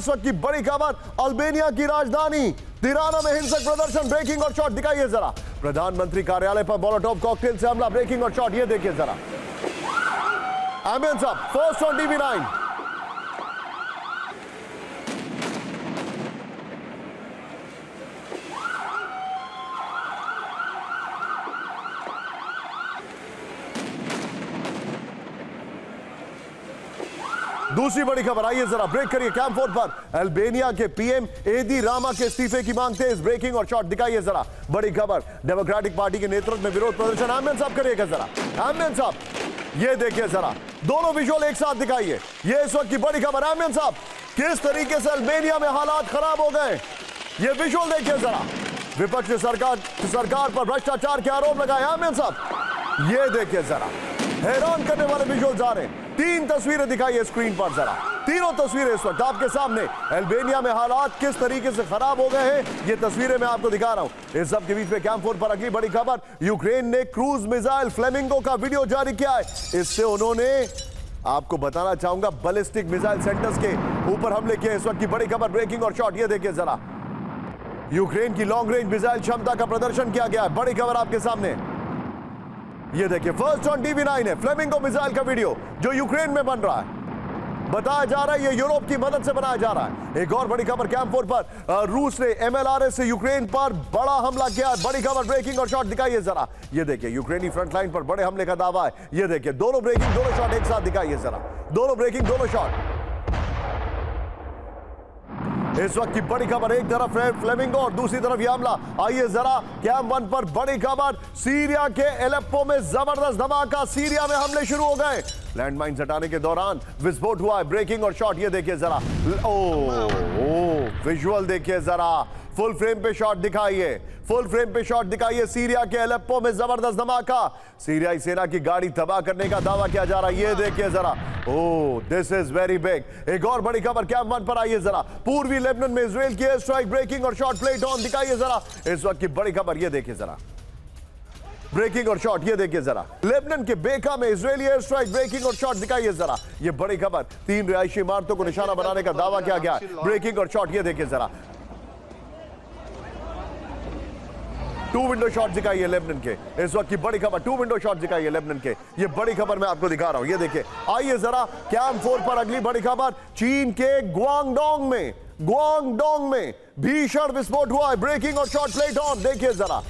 इस वक्त की बड़ी खबर, अल्बानिया की राजधानी तिराना में हिंसक प्रदर्शन। ब्रेकिंग और शॉट दिखाइए जरा। प्रधानमंत्री कार्यालय पर मोलोटोव कॉकटेल से हमला। ब्रेकिंग और शॉट ये देखिए जरा। आमिर साहब फर्स्ट ऑन TV9। दूसरी बड़ी खबर आइए जरा, ब्रेक करिए कैंप फोर्ट पर। अल्बानिया के पीएम एदी रामा के इस्तीफे की मांग तेज। ब्रेकिंग और शॉट दिखाइए जरा। बड़ी खबर, डेमोक्रेटिक पार्टी के नेतृत्व में विरोध प्रदर्शन। आमिर साहब करिएगा जरा। आमिर साहब ये देखिए जरा, दोनों विजुअल एक साथ दिखाइए। ये इस वक्त की बड़ी खबर। आमिर साहब किस तरीके से अल्बानिया में हालात खराब हो गए, ये विजुअल देखिए जरा। विपक्ष ने सरकार पर भ्रष्टाचार के आरोप लगाए। आमिर साहब ये देखिए जरा, हैरान करने वाले विजुअल्स आ रहे हैं। 3 तस्वीरें दिखाइए स्क्रीन पर जरा। तीनों तस्वीरें इस वक्त आपके सामने। अल्बानिया में हालात किस तरीके से खराब हो गए हैं, ये तस्वीरें मैं आपको दिखा रहा हूं। इस सब के बीच में कैंप फोर्ट पर अगली बड़ी खबर, यूक्रेन ने क्रूज मिसाइल फ्लेमिंगो का वीडियो जारी किया है। इससे उन्होंने, आपको बताना चाहूंगा, बैलिस्टिक मिसाइल सेंटर्स के ऊपर हमले किए। इस वक्त की बड़ी खबर, ब्रेकिंग और शॉट ये देखिए जरा। यूक्रेन की लॉन्ग रेंज मिसाइल क्षमता का प्रदर्शन किया गया है। बड़ी खबर आपके सामने ये देखिए, फर्स्ट ऑन TV9 है फ्लेमिंगो मिसाइल का वीडियो जो यूक्रेन में बन रहा है। बताया जा रहा है ये यूरोप की मदद से बनाया जा रहा है। एक और बड़ी खबर कैंप फोर्ट पर, रूस ने MLRS से यूक्रेन पर बड़ा हमला किया है। बड़ी खबर, ब्रेकिंग और शॉट दिखाइए जरा। ये देखिए, यूक्रेनी फ्रंट लाइन पर बड़े हमले का दावा है। ये देखिए, दोनों ब्रेकिंग दोनों शॉट एक साथ दिखाइए जरा। दोनों ब्रेकिंग दोनों शॉट। इस वक्त की बड़ी खबर, एक तरफ है फ्लेमिंगो और दूसरी तरफ यह हमला। आइए जरा कैंप 1 पर बड़ी खबर, सीरिया के एलेप्पो में जबरदस्त धमाका। सीरिया में हमले शुरू हो गए। लैंडमाइन हटाने के दौरान विस्फोट हुआ है। ब्रेकिंग और शॉट ये देखिए जरा। विजुअल देखिए जरा, फुल फ्रेम पे शॉट दिखाइए, फुल फ्रेम पे शॉट दिखाइए। सीरिया के एलेप्पो में जबरदस्त धमाका। सीरियाई सेना की गाड़ी तबाह करने का दावा किया जा रहा है। ये देखिए जरा। ओह, दिस इज वेरी बिग। एक और बड़ी खबर कैंप 1 पर आइए जरा। पूर्वी लेबनान में इजराइल की एयर स्ट्राइक। ब्रेकिंग और शॉट प्लेट ऑन दिखाइए जरा। इस वक्त की बड़ी खबर ये देखिए जरा। ब्रेकिंग और शॉट ये देखिए जरा। लेबनान के बेका में इजरायली एयर स्ट्राइक। ब्रेकिंग और शॉट दिखाइए जरा। ये बड़ी खबर, 3 रिहायशी इमारतों को निशाना बनाने का दावा किया गया। ब्रेकिंग और शॉट ये देखिए जरा। 2 विंडो शॉट दिखाइए लेबनान के। इस वक्त की बड़ी खबर, 2 विंडो शॉट दिखाइए लेबनान के। ये बड़ी खबर मैं आपको दिखा रहा हूं, ये देखिए। आइए जरा कैंप 4 पर अगली बड़ी खबर, चीन के ग्वांगडोंग में भीषण विस्फोट हुआ है। ब्रेकिंग और शॉट प्लेट ऑन देखिए जरा।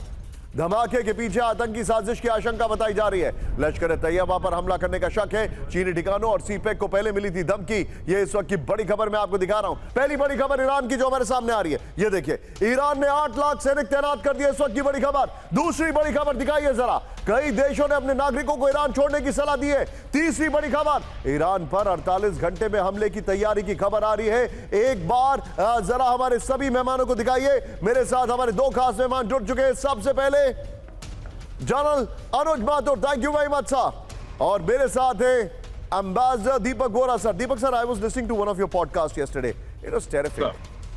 धमाके के पीछे आतंकी साजिश की आशंका बताई जा रही है। लश्कर तैयबा पर हमला करने का शक है। चीनी ठिकानों और सीपेक को पहले मिली थी धमकी। ये इस वक्त की बड़ी खबर मैं आपको दिखा रहा हूं। पहली बड़ी खबर ईरान की जो हमारे सामने आ रही है, ये देखिए। ईरान ने 8 लाख सैनिक तैनात कर दिए। इस वक्त की बड़ी खबर। दूसरी बड़ी खबर दिखाइए जरा। कई देशों ने अपने नागरिकों को ईरान छोड़ने की सलाह दी है। तीसरी बड़ी खबर, ईरान पर 48 घंटे में हमले की तैयारी की खबर आ रही है। एक बार जरा हमारे सभी मेहमानों को दिखाइए। मेरे साथ हमारे 2 खास मेहमान जुड़ चुके हैं। सबसे पहले general Anuj Mathur, thank you very much sir. और मेरे साथ है ambassador Deepak Vora sir. Deepak sir, I was listening to one of your podcast yesterday, it was terrific,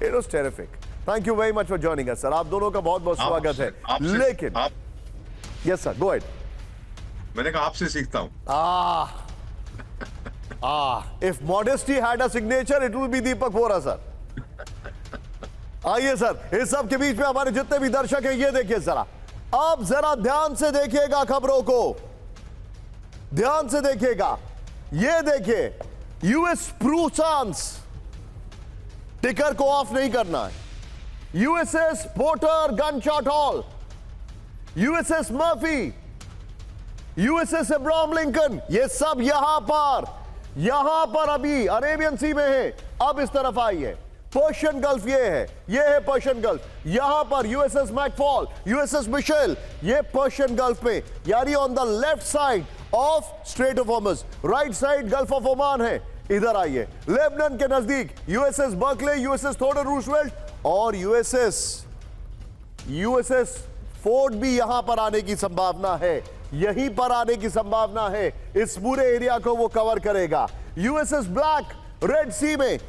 it was terrific. Thank you very much for joining us sir. आप दोनों का बहुत बहुत स्वागत है। लेकिन यस सर, गो अहेड। मैंने कहा आपसे सीखता हूं। If modesty had a signature it will be Deepak Vora sir. आइए सर, इस सब के बीच में हमारे जितने भी दर्शक हैं, ये देखिए जरा। आप जरा ध्यान से देखिएगा खबरों को, ध्यान से देखिएगा। ये देखिए, यूएस प्रूसांस टिकर को ऑफ नहीं करना है। USS porter gunshot hall, USS Murphy, USS Abraham Lincoln, ये सब यहां पर अभी अरेबियन सी में है। अब इस तरफ आई है पर्शियन गल्फ, ये है पर्शियन गल्फ। यहां पर यूएसएस मैकफॉल, यूएसएस मिशेल, ये पर्शियन गल्फ में, यानी on the left side of straight of Hormuz, right side gulf of Oman है। इधर आइए, लेबनान के नजदीक USS Berkeley, USS Theodore Roosevelt और यूएसएस फोर्ड भी यहां पर आने की संभावना है। यहीं पर आने की संभावना है। इस पूरे एरिया को वो कवर करेगा। यूएसएस ब्लैक रेड सी में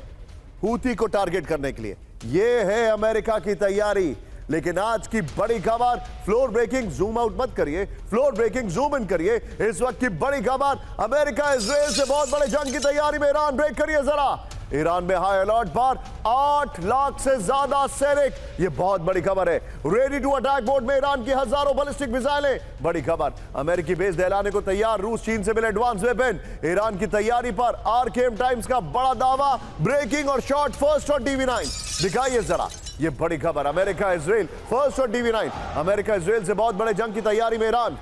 हूथी को टारगेट करने के लिए। यह है अमेरिका की तैयारी। लेकिन आज की बड़ी खबर, फ्लोर ब्रेकिंग, जूम आउट मत करिए, फ्लोर ब्रेकिंग जूम इन करिए। इस वक्त की बड़ी खबर, अमेरिका इजराइल से बहुत बड़े जंग की तैयारी में। ईरान, ब्रेक करिए जरा। ईरान में हाई अलर्ट पर 8 लाख से ज्यादा सैनिक। यह बहुत बड़ी खबर है। रेडी टू अटैक मोड में ईरान की हजारों बैलिस्टिक मिसाइलें। बड़ी खबर, अमेरिकी बेस दहलाने को तैयार, रूस चीन से मिले एडवांस वेपन। ईरान की तैयारी पर आरकेएम टाइम्स का बड़ा दावा। ब्रेकिंग और शॉर्ट फर्स्ट और टीवी9। दिखाइए जरा ये बड़ी खबर। अमेरिका इजराइल फर्स्ट और टीवी9। अमेरिका इजराइल से बहुत बड़े जंग की तैयारी में ईरान।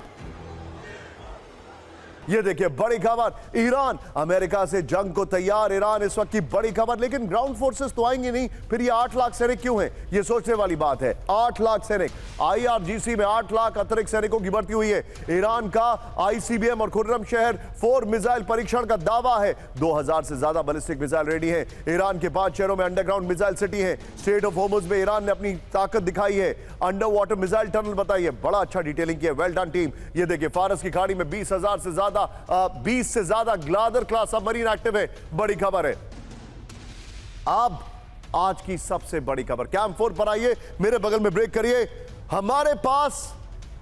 ये देखिए बड़ी खबर, ईरान अमेरिका से जंग को तैयार। ईरान इस वक्त की बड़ी खबर। लेकिन ग्राउंड फोर्सेस तो आएंगे नहीं, फिर ये 8 लाख सैनिक क्यों हैं? ये सोचने वाली बात है। 8 लाख सैनिक, IRGC में 8 लाख अतिरिक्त सैनिकों की भर्ती हुई है। ईरान का ICBM और खुर्रम शहर 4 मिसाइल परीक्षण का दावा है। 2000 से ज्यादा बैलिस्टिक मिसाइल रेडी है। ईरान के 5 शहरों में अंडरग्राउंड मिसाइल सिटी है। स्ट्रेट ऑफ होर्मुज में ईरान ने अपनी ताकत दिखाई है। अंडर वाटर मिसाइल टनल बताई है। बड़ा अच्छा डिटेलिंग किया, वेल डन टीम। ये देखिए फारस की खाड़ी में 20,000 से ज्यादा 20 से ज्यादा ग्लादर क्लास सबमरीन एक्टिव है। बड़ी खबर है। अब आज की सबसे बड़ी खबर, कैंप 4 पर आइए, मेरे बगल में ब्रेक करिए। हमारे पास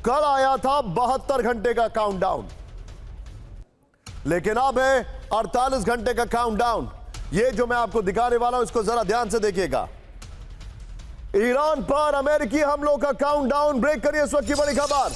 कल आया था 72 घंटे का काउंटडाउन, लेकिन अब है 48 घंटे का काउंटडाउन। ये जो मैं आपको दिखाने वाला हूं, इसको जरा ध्यान से देखिएगा। ईरान पर अमेरिकी हमलों का काउंटडाउन। ब्रेक करिए इस वक्त की बड़ी खबर।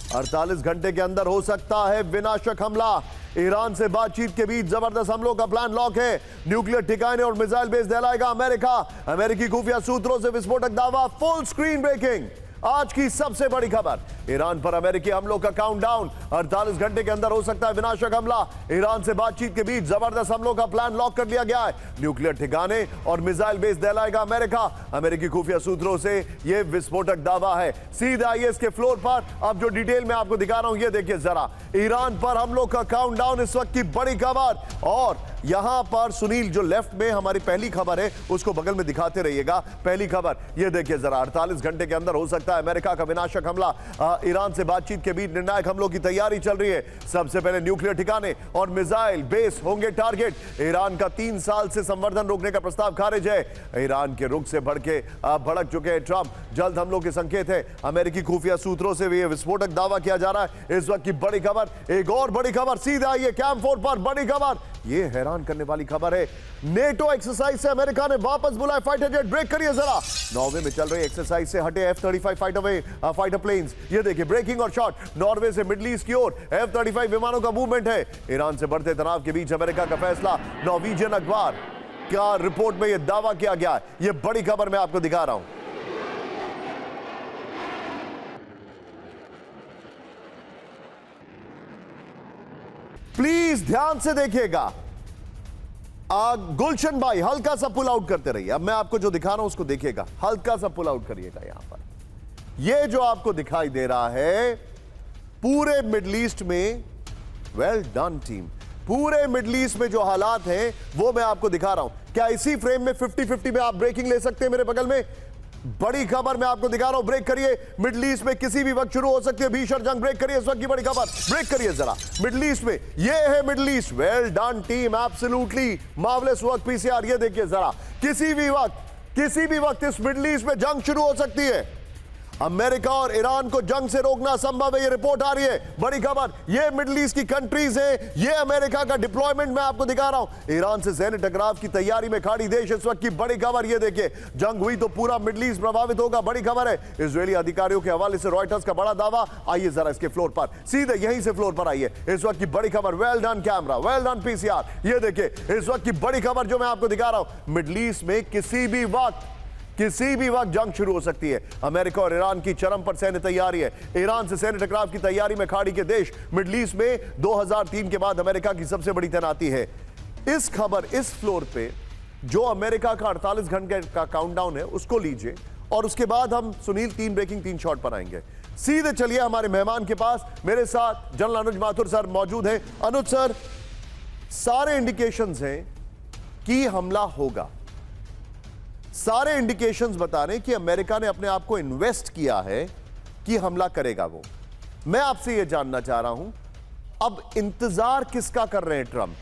48 घंटे के अंदर हो सकता है विनाशक हमला। ईरान से बातचीत के बीच जबरदस्त हमलों का प्लान लॉक है। न्यूक्लियर ठिकाने और मिसाइल बेस दहलाएगा अमेरिका। अमेरिकी खुफिया सूत्रों से विस्फोटक दावा। Full screen breaking. आज की सबसे बड़ी खबर, ईरान पर अमेरिकी हमलों का काउंटडाउन। 48 घंटे के अंदर हो सकता है विनाशक हमला। ईरान से बातचीत के बीच जबरदस्त हमलों का प्लान लॉक कर लिया गया है। न्यूक्लियर ठिकाने और मिसाइल बेस दहलाएगा अमेरिका। अमेरिकी खुफिया सूत्रों से यह विस्फोटक दावा है। सीधे IS के फ्लोर पर अब जो डिटेल में आपको दिखा रहा हूं, यह देखिए जरा। ईरान पर हमलों का काउंटडाउन इस वक्त की बड़ी खबर। और यहां पर सुनील जो लेफ्ट में हमारी पहली खबर है, उसको बगल में दिखाते रहिएगा। पहली खबर यह देखिए जरा, 48 घंटे के अंदर हो सकता है अमेरिका का विनाशक हमला। ईरान से बातचीत के बीच निर्णायक हमलों की तैयारी चल रही है। सबसे पहले न्यूक्लियर ठिकाने और मिसाइल बेस होंगे टारगेट। ईरान का 3 साल से संवर्धन रोकने का प्रस्ताव खारिज है। ईरान के रुख से भड़क चुके हैं ट्रंप। जल्द हमलों के संकेत है। अमेरिकी खुफिया सूत्रों से भी यह विस्फोटक दावा किया जा रहा है। इस वक्त की बड़ी खबर, एक और बड़ी खबर सीधे आई है कैंप 4 पर। बड़ी खबर, यह हैरान करने वाली खबर है। नेटो एक्सरसाइज से अमेरिका ने वापस बुलाए फाइटर जेट। ब्रेक करिए जरा। नॉर्वे में चल रही एक्सरसाइज से हटे F-35 फाइटर प्लेन्स। ये देखिए ब्रेकिंग और शॉट। नॉर्वे से मिडल ईस्ट की ओर F-35 विमानों का मूवमेंट है। ईरान से बढ़ते तनाव के बीच अमेरिका का फैसला। नॉर्वेजियन अखबार क्या रिपोर्ट में यह दावा किया गया है। यह बड़ी खबर मैं आपको दिखा रहा हूं। प्लीज ध्यान से देखिएगा। गुलशन भाई हल्का सा पुल आउट करते रहिए। अब मैं आपको जो दिखा रहा हूं उसको देखिएगा, हल्का सा पुल आउट करिएगा। यहां पर यह जो आपको दिखाई दे रहा है पूरे मिडल ईस्ट में, वेल डन टीम, पूरे मिडल ईस्ट में जो हालात हैं वो मैं आपको दिखा रहा हूं। क्या इसी फ्रेम में 50-50 में आप ब्रेकिंग ले सकते हैं? मेरे बगल में बड़ी खबर मैं आपको दिखा रहा हूं। ब्रेक करिए। मिडल ईस्ट में किसी भी वक्त शुरू हो सकती है भीषण जंग। ब्रेक करिए इस वक्त की बड़ी खबर। ब्रेक करिए जरा। मिडल ईस्ट में ये है middle east. Well done team, absolutely marvellous work PCR. ये देखिए जरा, किसी भी वक्त इस मिडल ईस्ट में जंग शुरू हो सकती है। अमेरिका और ईरान को जंग से रोकना संभव है, ये रिपोर्ट आ रही है। बड़ी खबर, ये मिडल ईस्ट की कंट्रीज हैं, ये अमेरिका का डिप्लॉयमेंट मैं आपको दिखा रहा हूं। ईरान से सैन्य टकराव की तैयारी में खाड़ी देश इस वक्त की बड़ी खबर। ये देखिए, जंग हुई तो पूरा मिडल ईस्ट प्रभावित होगा। बड़ी खबर है। इजरायली अधिकारियों के हवाले से रॉयटर्स का बड़ा दावा। आइए जरा इसके फ्लोर पर, सीधे यहीं से फ्लोर पर आइए। इस वक्त की बड़ी खबर, well done camera, well done PCR. ये देखिए इस वक्त की बड़ी खबर जो मैं आपको दिखा रहा हूं। मिडल ईस्ट में किसी भी वक्त जंग शुरू हो सकती है। अमेरिका और ईरान की चरम पर सैन्य तैयारी है। ईरान से सैन्य टकराव की तैयारी में खाड़ी के देश। मिडल ईस्ट में 2003 के बाद अमेरिका की सबसे बड़ी तैनाती है। इस खबर, इस फ्लोर पे जो अमेरिका का 48 घंटे का काउंटडाउन है उसको लीजिए, और उसके बाद हम सुनील 3 ब्रेकिंग 3 शॉट पर आएंगे। सीधे चलिए हमारे मेहमान के पास। मेरे साथ जनरल अनुज माथुर सर मौजूद हैं। अनुज सर, सारे इंडिकेशंस हैं कि हमला होगा। सारे इंडिकेशंस बता रहे हैं कि अमेरिका ने अपने आप को इन्वेस्ट किया है कि हमला करेगा वो। मैं आपसे यह जानना चाह रहा हूं, अब इंतजार किसका कर रहे हैं ट्रंप?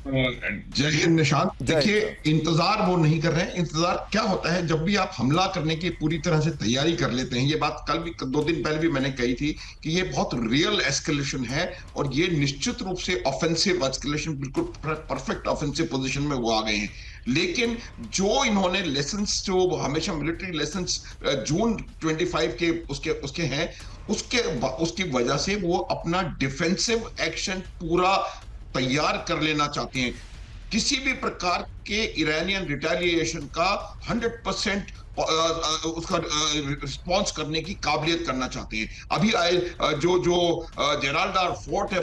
जय हिंद निशांत। देखिए, इंतजार वो नहीं कर रहे हैं। इंतजार क्या होता है, जब भी आप हमला करने की पूरी तरह से तैयारी कर लेते हैं। ये बात कल भी, 2 दिन पहले भी मैंने कही थी कि ये बहुत रियल एस्केलेशन है और ये निश्चित रूप से ऑफेंसिव एस्केलेशन, बिल्कुल परफेक्ट ऑफेंसिव पोजीशन में वो आ गए हैं। लेकिन जो इन्होंने लेसन्स, जो हमेशा मिलिट्री लेसन्स जून 25 के उसके हैं, उसकी वजह से वो अपना डिफेंसिव एक्शन पूरा तैयार कर लेना चाहते हैं। किसी भी प्रकार के इरानियन रिटेलिएशन का 100% उसका रिस्पॉन्स करने की काबिलियत करना चाहते हैं। अभी आए जो जेराल्डार फोर्ट है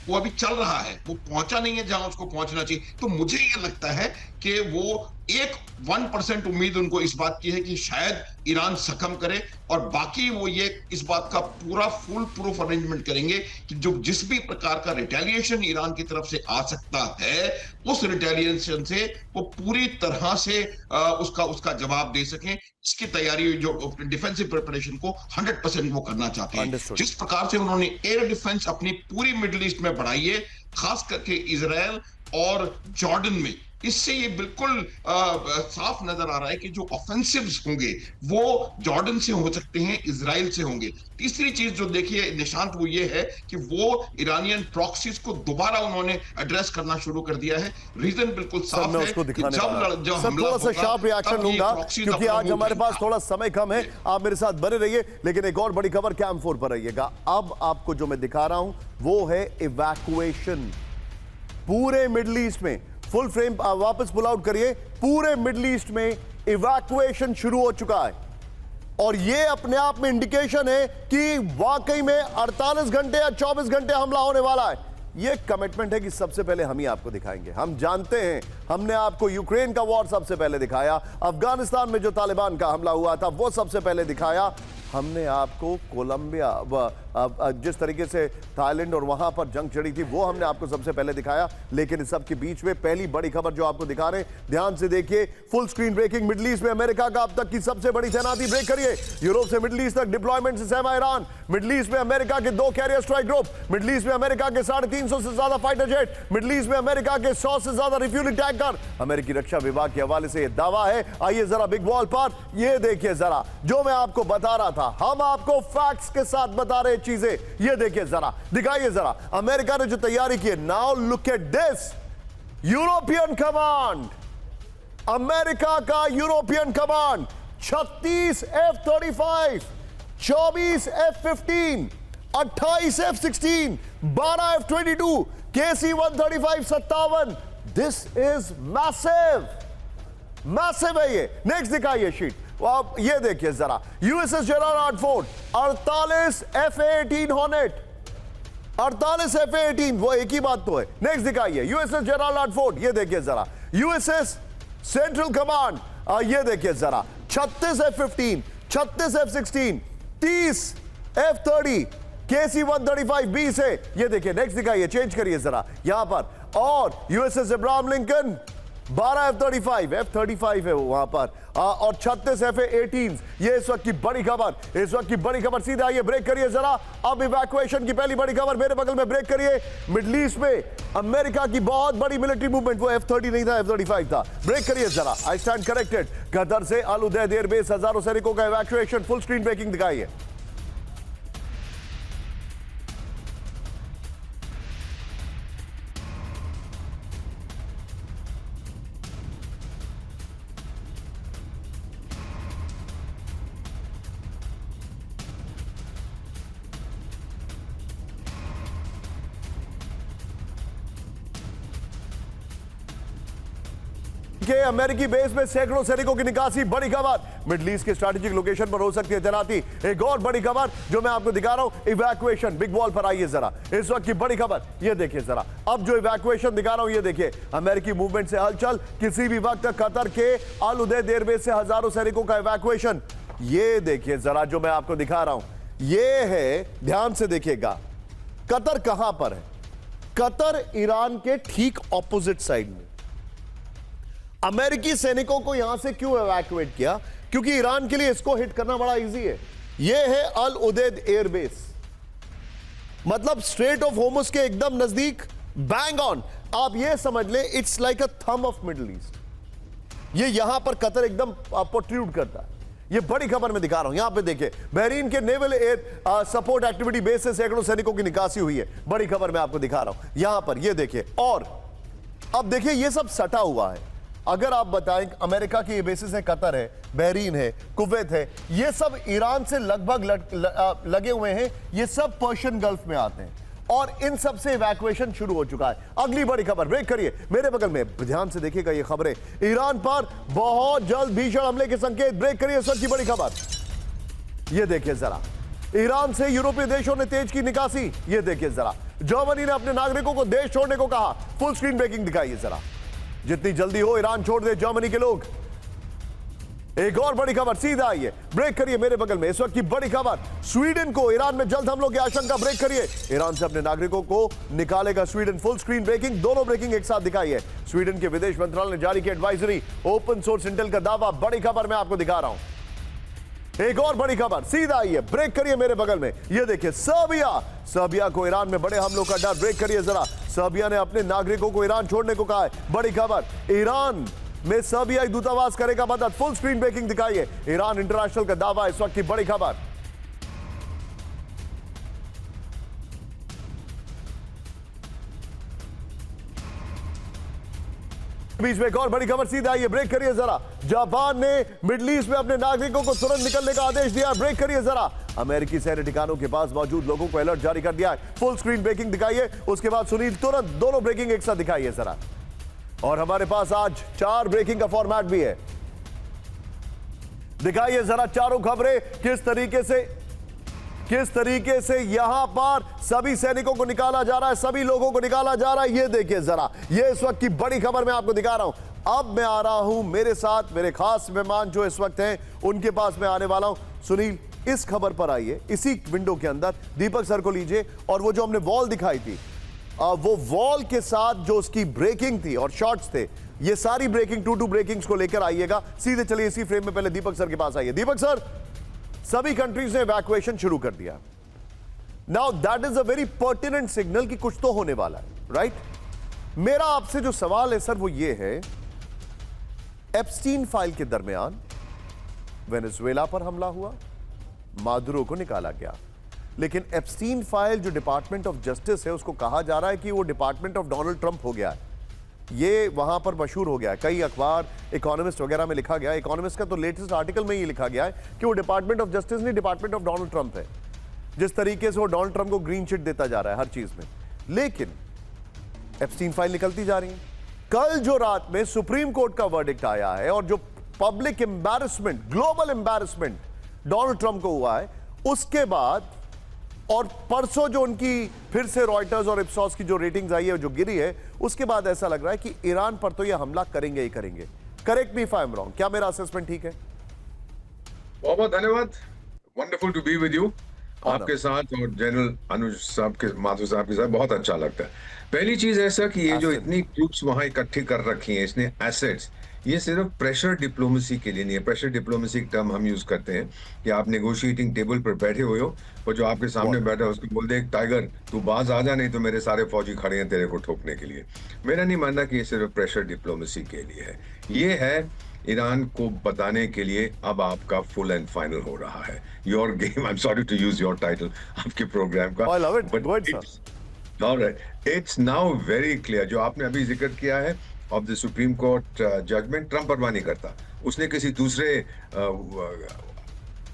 वो अभी चल रहा है, वो पहुंचा नहीं है जहां उसको पहुंचना चाहिए। तो मुझे ये लगता है कि वो 1% उम्मीद उनको इस बात की है कि शायद ईरान सकम करे, और बाकी वो ये इस बात का पूरा फुल प्रूफ अरेंजमेंट करेंगे कि जो जिस भी प्रकार का रिटेलिएशन ईरान की तरफ से आ सकता है, उस रिटेलिएशन से वो पूरी तरह से उसका जवाब दे सकें। इसकी तैयारी, जो डिफेंसिव प्रिपरेशन को 100% वो करना चाहते हैं। जिस प्रकार से उन्होंने एयर डिफेंस अपनी पूरी मिडिल ईस्ट में बढ़ाई है, खास करके इजराइल और जॉर्डन में, इससे ये बिल्कुल साफ नजर आ रहा है कि जो ऑफेंसिव्स होंगे वो जॉर्डन से हो सकते हैं, इजराइल से होंगे। तीसरी चीज जो देखिए निशांत, वो ये है कि वो ईरानियन प्रॉक्सीज को दोबारा उन्होंने एड्रेस करना शुरू कर दिया है। रीजन बिल्कुल साफ है कि जब हमला थोड़ा सा शार्प रिएक्शन लूंगा क्योंकि आज हमारे पास थोड़ा समय कम है। आप मेरे साथ बने रहिए, लेकिन एक और बड़ी खबर कैंप 4 पर रहिएगा। अब आपको जो मैं दिखा रहा हूं वो है इवैक्यूएशन। पूरे मिडिल ईस्ट में फुल फ्रेम वापस पुल आउट करिए। पूरे मिडिल ईस्ट में इवैक्यूएशन शुरू हो चुका है और यह अपने आप में इंडिकेशन है कि वाकई में 48 घंटे या 24 घंटे हमला होने वाला है। यह कमिटमेंट है कि सबसे पहले हम ही आपको दिखाएंगे। हम जानते हैं, हमने आपको यूक्रेन का वॉर सबसे पहले दिखाया, अफगानिस्तान में जो तालिबान का हमला हुआ था वो सबसे पहले दिखाया, हमने आपको कोलंबिया, जिस तरीके से थाईलैंड और वहां पर जंग छिड़ी थी वो हमने आपको सबसे पहले दिखाया। लेकिन इस सब के बीच में पहली बड़ी खबर जो आपको दिखा रहे हैं, ध्यान से देखिए। Full screen breaking. Middle East में अमेरिका का अब तक की सबसे बड़ी तैनाती। ब्रेक करिए। यूरोप से मिडिल ईस्ट तक डिप्लॉयमेंट से सहमा ईरान। मिडिल ईस्ट में अमेरिका के 2 carrier strike group. Middle East में अमेरिका के 350 से ज्यादा फाइटर जेट। मिडिल ईस्ट में अमेरिका के 100 से ज्यादा रिफ्यूलिंग टैंकर। अमेरिकी रक्षा विभाग के हवाले से यह दावा है। आइए जरा बिग वॉल पर यह देखिए जरा, जो मैं आपको बता रहा था, हम आपको फैक्ट्स के साथ बता रहे चीजें। ये देखिए जरा, दिखाइए जरा अमेरिका ने जो तैयारी की है। Now look at this. European command, America का European command, 36 F-35, 24 F-15, 28 F-16, 12 F-22, KC-135 57। This is massive, massive है ये। नेक्स्ट दिखाइए शीट। आप ये देखिए जरा, USS Gerald Ford, 48 F-18 hornet, 48 F-18, वो एक ही बात तो है। नेक्स्ट दिखाइए यूएसएस जेराल्ड फोर्ड, ये देखिए जरा। यूएसएस सेंट्रल कमांड, ये देखिए जरा, 36 F-15, 36 F-16, 30 F-30, KC-135B से, ये देखिए। नेक्स्ट दिखाइए, चेंज करिए जरा यहां पर। और USS Abraham Lincoln, 12 F-35, F-35 है वो वहां पर, और 36 F-18। ये इस वक्त की बड़ी खबर, इस वक्त की बड़ी खबर। सीधा आइए, ब्रेक करिए जरा। अब इवैक्यूएशन की पहली बड़ी खबर मेरे बगल में, ब्रेक करिए। मिडिल ईस्ट में अमेरिका की बहुत बड़ी मिलिट्री मूवमेंट, वो F-30 नहीं था, F-35 था। ब्रेक करिए जरा। I stand corrected. कतर से अल उदैद एयरबेस हजारों सैनिकों का इवैक्यूएशन। फुल स्क्रीन ब्रेकिंग दिखाइए। के अमेरिकी बेस में सैकड़ों सैनिकों की निकासी। बड़ी खबर, मिडिल ईस्ट के स्ट्रैटेजिक लोकेशन पर हो सकती है तैनाती। एक और बड़ी खबर जो मैं आपको दिखा रहा हूं, इवैक्यूएशन। बिग वॉल पर आइए जरा, इस वक्त की बड़ी खबर ये देखिए जरा। अब जो इवैक्यूएशन दिखा रहा हूं, ये देखिए। अमेरिकी मूवमेंट से हलचल, किसी भी वक्त कतर के अल उदैद एयरबेस से हजारों सैनिकों का इवैक्यूएशन। ये देखिए जरा, जो मैं आपको दिखा रहा हूं ये है, ध्यान से देखिएगा। कतर कहां पर है? कतर ईरान के ठीक ऑपोजिट साइड में। अमेरिकी सैनिकों को यहां से क्यों इवैक्यूएट किया? क्योंकि ईरान के लिए इसको हिट करना बड़ा इजी है। यह है अल उदैद एयरबेस, मतलब स्ट्रेट ऑफ होर्मुज के एकदम नजदीक, बैंग ऑन। आप ये समझ लें it's like a thumb of middle east. ये यहां पर कतर एकदम प्रोट्रूड करता है। ये बड़ी खबर मैं दिखा रहा हूं, यहां पे देखिए बहरीन के naval air support activity base से सैकड़ों सैनिकों की निकासी हुई है। बड़ी खबर मैं आपको दिखा रहा हूं यहां पर, ये देखिए। और अब देखिए ये सब सटा हुआ है। अगर आप बताएं अमेरिका की ये बेसिस है, कतर है, बहरीन है, कुवैत है, ये सब ईरान से लगभग लगे हुए हैं। ये सब पर्शियन गल्फ में आते हैं और इन सब से इवैक्यूएशन शुरू हो चुका है। अगली बड़ी खबर, ब्रेक करिए मेरे बगल में, ध्यान से देखिएगा ये खबरें। ईरान पर बहुत जल्द भीषण हमले के संकेत, ब्रेक करिए इस वक्त की बड़ी खबर। ये देखिए जरा, ईरान से यूरोपीय देशों ने तेज की निकासी। ये देखिए जरा, जर्मनी ने अपने नागरिकों को देश छोड़ने को कहा। फुल स्क्रीन ब्रेकिंग दिखाइए जरा, जितनी जल्दी हो ईरान छोड़ दे जर्मनी के लोग। एक और बड़ी खबर सीधा आइए, ब्रेक करिए मेरे बगल में, इस वक्त की बड़ी खबर। स्वीडन को ईरान में जल्द हमलों की आशंका, ब्रेक करिए। ईरान से अपने नागरिकों को निकालेगा स्वीडन। फुल स्क्रीन ब्रेकिंग, दोनों ब्रेकिंग एक साथ दिखाइए। स्वीडन के विदेश मंत्रालय ने जारी की एडवाइजरी, ओपन सोर्स इंटेल का दावा। बड़ी खबर मैं आपको दिखा रहा हूं। एक और बड़ी खबर सीधा आइए, ब्रेक करिए मेरे बगल में। यह देखिए सर्बिया को ईरान में बड़े हमलों का डर, ब्रेक करिए जरा। सर्बिया ने अपने नागरिकों को ईरान छोड़ने को कहा है। बड़ी खबर, ईरान में सर्बियाई दूतावास करेगा मदद। फुल स्क्रीन ब्रेकिंग दिखाइए, ईरान इंटरनेशनल का दावा, इस वक्त की बड़ी खबर। बीच में एक और बड़ी खबर सीधा आइए, ब्रेक करिए जरा। जापान ने मिडिल ईस्ट में अपने नागरिकों को तुरंत निकलने का आदेश दिया, ब्रेक करिए जरा। अमेरिकी सैन्य ठिकानों के पास मौजूद लोगों को अलर्ट जारी कर दिया है। फुल स्क्रीन ब्रेकिंग दिखाइए, उसके बाद सुनील तुरंत दोनों ब्रेकिंग एक साथ दिखाइए जरा। और हमारे पास आज 4 ब्रेकिंग का फॉर्मेट भी है, दिखाइए जरा चारों खबरें किस तरीके से यहां पर सभी सैनिकों को निकाला जा रहा है, सभी लोगों को निकाला जा रहा है। ये देखिए जरा, ये इस वक्त की बड़ी खबर मैं आपको दिखा रहा हूं। अब मैं आ रहा हूं, मेरे साथ मेरे खास मेहमान जो इस वक्त हैं उनके पास मैं आने वाला हूं। सुनील, इस खबर पर आइए, इसी विंडो के अंदर दीपक सर को लीजिए। और वो जो हमने वॉल दिखाई थी, वो वॉल के साथ जो उसकी ब्रेकिंग थी और शॉट्स थे, ये सारी ब्रेकिंग 2 ब्रेकिंग्स को लेकर आइएगा। सीधे चलिए इसी फ्रेम में, पहले दीपक सर के पास आइए। दीपक सर, सभी कंट्रीज ने इवैक्यूएशन शुरू कर दिया। Now that is a very pertinent signal कि कुछ तो होने वाला है, राइट? मेरा आपसे जो सवाल है सर वो ये है, एप्स्टीन फाइल के दरमियान वेनेजुएला पर हमला हुआ, मादुरो को निकाला गया, लेकिन एप्स्टीन फाइल जो डिपार्टमेंट ऑफ जस्टिस है उसको कहा जा रहा है कि वो डिपार्टमेंट ऑफ डोनाल्ड ट्रंप हो गया है। ये वहां पर मशहूर हो गया है, कई अखबार, इकोनॉमिस्ट वगैरह में लिखा गया है। इकोनॉमिस्ट का तो लेटेस्ट आर्टिकल में ये लिखा गया है कि वो डिपार्टमेंट ऑफ जस्टिस नहीं, डिपार्टमेंट ऑफ डोनाल्ड ट्रंप है। जिस तरीके से वो डोनाल्ड ट्रंप को ग्रीन चिट देता जा रहा है हर चीज में, लेकिन एप्स्टीन फाइल निकलती जा रही है। कल जो रात में सुप्रीम कोर्ट का वर्डिक्ट आया है और जो public embarrassment, global embarrassment Donald Trump को हुआ है, उसके बाद और परसों जो उनकी फिर से रॉयटर्स और इप्सॉस की जो रेटिंग्स आई है, जो गिरी है, उसके बाद ऐसा लग रहा है कि ईरान पर तो ये हमला करेंगे ही करेंगे। Correct me if I am wrong, क्या मेरा असेसमेंट ठीक है? बहुत बहुत धन्यवाद, wonderful to be with you. आपके साथ और जनरल अनुज साहब के, माधव साहब के साथ बहुत अच्छा लगता है। पहली चीज ऐसा कि ये जो इतनी ट्रूप्स वहां इकट्ठी कर रखी हैं इसने, एसेट्स, ये सिर्फ प्रेशर डिप्लोमेसी के लिए नहीं है। प्रेशर डिप्लोमेसी टर्म हम यूज करते हैं कि आप नेगोशिएटिंग टेबल पर बैठे हुए हो और जो आपके सामने बैठा है उसको बोल दे, टाइगर तू बाज आ जा, नहीं तो मेरे सारे फौजी खड़े हैं तेरे को ठोकने के लिए। मेरा नहीं मानना कि ये सिर्फ प्रेशर डिप्लोमेसी के लिए है, ये है ईरान को बताने के लिए अब आपका फुल एंड फाइनल हो रहा है। Your game, I am sorry to use your title आपके प्रोग्राम का, I love it. Go ahead, sir. Alright, it's now very clear. जो आपने अभी जिक्र किया है of the Supreme Court judgement, Trump परवाह नहीं करता, उसने किसी दूसरे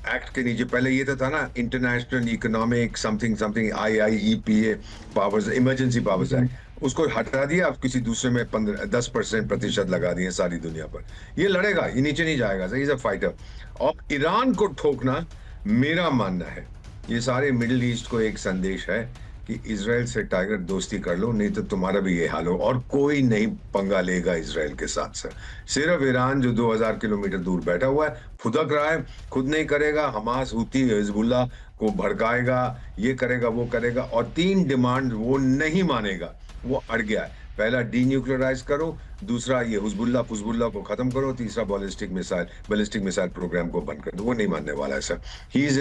एक्ट के नीचे, पहले ये तो था ना international economic something something IIEPA powers, emergency powers act, उसको हटा दिया, अब किसी दूसरे में 10% लगा दिए सारी दुनिया पर। ये लड़ेगा, ये नीचे नहीं जाएगा, सही इज अ फाइटर। और ईरान को ठोकना, मेरा मानना है ये सारे मिडिल ईस्ट को एक संदेश है कि इजराइल से टाइगर दोस्ती कर लो, नहीं तो तुम्हारा भी ये हाल हो, और कोई नहीं पंगा लेगा इजराइल के साथ। सर सिर्फ ईरान जो 2000 किलोमीटर दूर बैठा हुआ है, फुदक रहा है, खुद नहीं करेगा, हमास, हूती, हिजबुल्लाह को भड़काएगा, ये करेगा वो करेगा, और 3 डिमांड वो नहीं मानेगा, वो अड़ गया है। पहला डीन्यूक्लियराइज करो, दूसरा ये हुजबुल्ला को खत्म करो, तीसरा बैलिस्टिक मिसाइल प्रोग्राम को बंद कर दो। वो नहीं मानने वाला है sir. He is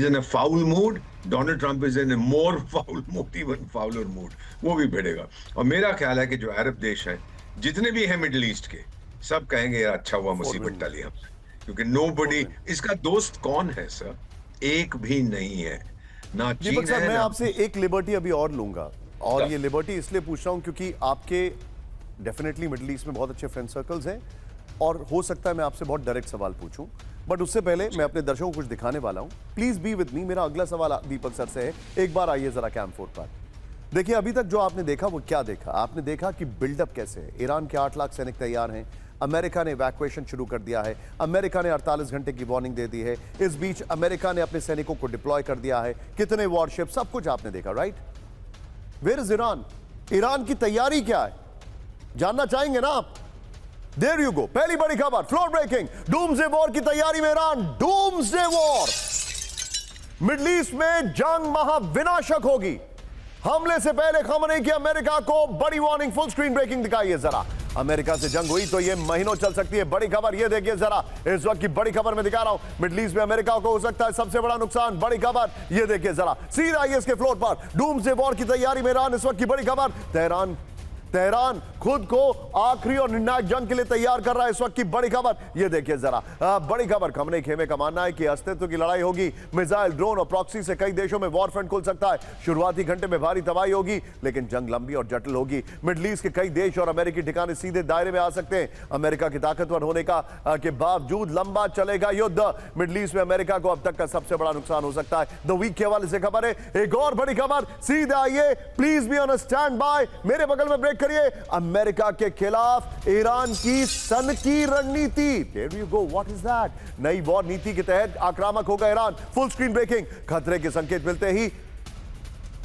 in a foul mood. Donald Trump is in a more foul mood, even Fowler mood. वो भी भिड़ेगा। और मेरा ख्याल है कि जो अरब देश हैं, जितने भी हैं मिडिल ईस्ट के, सब कहेंगे यार अच्छा हुआ मुसीबत टली हमसे, क्योंकि नोबडी, इसका दोस्त कौन है सर? एक भी नहीं है। ना चीन दीपक सर, है मैं ना। आपसे एक लिबर्टी अभी और लूंगा, और ये लिबर्टी इसलिए पूछ रहा हूं क्योंकि आपके डेफिनेटली मिडिल ईस्ट में बहुत अच्छे फ्रेंड सर्कल्स हैं, और हो सकता है मैं आपसे बहुत डायरेक्ट सवाल पूछूं, बट उससे पहले मैं अपने दर्शकों को कुछ दिखाने वाला हूं। Please be with me. मेरा अगला सवाल दीपक सर से है। एक बार आइए जरा कैम 4 पर। देखिए, अभी तक जो आपने देखा वो क्या देखा? आपने देखा कि बिल्डअप कैसे है। ईरान के 8 लाख सैनिक तैयार हैं। अमेरिका ने इवैक्यूएशन शुरू कर दिया है। अमेरिका ने 48 घंटे की वार्निंग दे दी है। इस बीच अमेरिका ने अपने सैनिकों को डिप्लॉय कर दिया है। कितने वॉरशिप, सब कुछ आपने देखा, right? Where is Iran? Iran की तैयारी क्या है, जानना चाहेंगे ना आप? देयर यू गो, पहली बड़ी खबर, फ्लोर ब्रेकिंग। डूम्सडे वॉर की तैयारी में Iran. Doomsday war, middle East में जंग महाविनाशक होगी। हमले से पहले खमनेई की अमेरिका को बड़ी वार्निंग। फुल स्क्रीन ब्रेकिंग दिखाइए जरा। अमेरिका से जंग हुई तो ये महीनों चल सकती है। बड़ी खबर ये देखिए जरा, इस वक्त की बड़ी खबर मैं दिखा रहा हूं। मिडिल ईस्ट में अमेरिका को हो सकता है सबसे बड़ा नुकसान। बड़ी खबर ये देखिए जरा, सीधा आइए इसके फ्लोर पर। डूम्सडे वॉर की तैयारी में ईरान, इस वक्त की बड़ी खबर। तेहरान खुद को आखिरी और निर्णायक जंग के लिए तैयार कर रहा है। इस वक्त की बड़ी खबर ये देखिए जरा। बड़ी खबर, खमनेई खेमे का मानना है कि अस्तित्व की लड़ाई होगी। मिसाइल, ड्रोन और प्रॉक्सी से कई देशों में वॉर फ्रंट खुल सकता है। शुरुआती घंटे में भारी तबाही होगी, लेकिन जंग लंबी और जटिल होगी। मिडिल ईस्ट के कई देश और अमेरिकी ठिकाने सीधे दायरे में आ सकते हैं। अमेरिका की ताकतवर होने के बावजूद लंबा चलेगा युद्ध। मिडिल ईस्ट में अमेरिका को अब तक का सबसे बड़ा नुकसान हो सकता है। द वीक के हवाले से खबर है। एक और बड़ी खबर, सीधे आइए, please be on stand by. मेरे बगल में ब्रेक करिए। अमेरिका के खिलाफ ईरान की सन की रणनीति। There you go, what is that? नई वॉर नीति के तहत आक्रामक होगा ईरान। फुल स्क्रीन ब्रेकिंग, खतरे के संकेत मिलते ही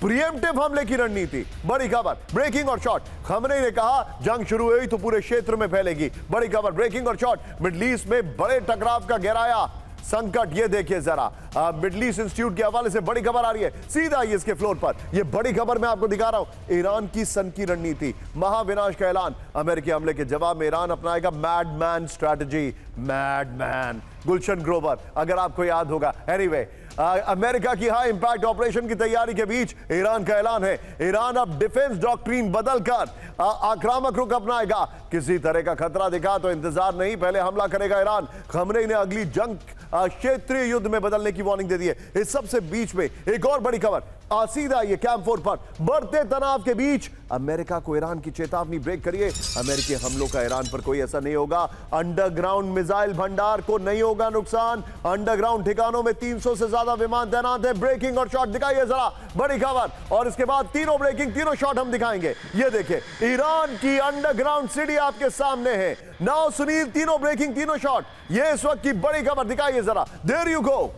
प्रिएम्प्टिव हमले की रणनीति। बड़ी खबर, ब्रेकिंग और शॉर्ट। खमनेई ने कहा जंग शुरू हुई तो पूरे क्षेत्र में फैलेगी। बड़ी खबर, ब्रेकिंग और शॉर्ट। मिडिल ईस्ट में बड़े टकराव का गहराया संकट, ये देखिए जरा। मिडिल ईस्ट इंस्टीट्यूट के हवाले से बड़ी खबर आ रही है। सीधा आइए इसके फ्लोर पर। ये बड़ी खबर मैं आपको दिखा रहा हूं। ईरान की सन की रणनीति, महाविनाश का ऐलान। अमेरिकी हमले के जवाब में Iran अपनाएगा madman strategy. Madman, Gulshan Grover, अगर आपको याद होगा। एनीवे, अमेरिका की हाई इंपैक्ट ऑपरेशन की तैयारी के बीच ईरान का ऐलान है। ईरान अब डिफेंस डॉक्ट्रिन बदलकर आक्रामक रुख अपनाएगा। किसी तरह का खतरा दिखा तो इंतजार नहीं, पहले हमला करेगा ईरान। खमनेई ने अगली जंग क्षेत्रीय युद्ध में बदलने की वार्निंग दे दी है। इस सबसे बीच में एक और बड़ी खबर, सीधा ये कैम 4 पर। बढ़ते तनाव के बीच अमेरिका को ईरान की चेतावनी। ब्रेक करिए। अमेरिकी हमलों का ईरान पर कोई असर नहीं होगा। अंडरग्राउंड मिसाइल भंडार को नहीं होगा नुकसान। अंडरग्राउंड ठिकानों में 300 से ज्यादा विमान तैनात है। ब्रेकिंग और शॉट दिखाइए जरा, बड़ी खबर। और इसके बाद तीनों ब्रेकिंग, तीनों शॉट हम दिखाएंगे। ये देखिए, ईरान की अंडरग्राउंड सिटी आपके सामने है। नाउ सुनील, तीनों ब्रेकिंग, तीनों शॉट। ये इस वक्त की बड़ी खबर, दिखाइए जरा। देयर यू गो,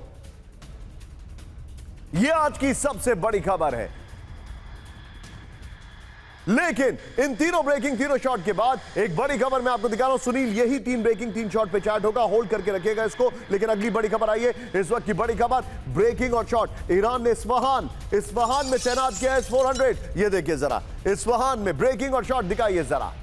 ये आज की सबसे बड़ी खबर है। लेकिन इन तीनों ब्रेकिंग, तीनों शॉट के बाद एक बड़ी खबर मैं आपको दिखा रहा हूं। सुनील, यही 3 ब्रेकिंग 3 शॉट पे चैट होगा, होल्ड करके रखिएगा इसको। लेकिन अगली बड़ी खबर आइए। इस वक्त की बड़ी खबर, ब्रेकिंग और शॉट। ईरान ने इस्फहान में तैनात किया S-400। ये देखिए जरा, इस्फहान में ब्रेकिंग और शॉट दिखाइए जरा।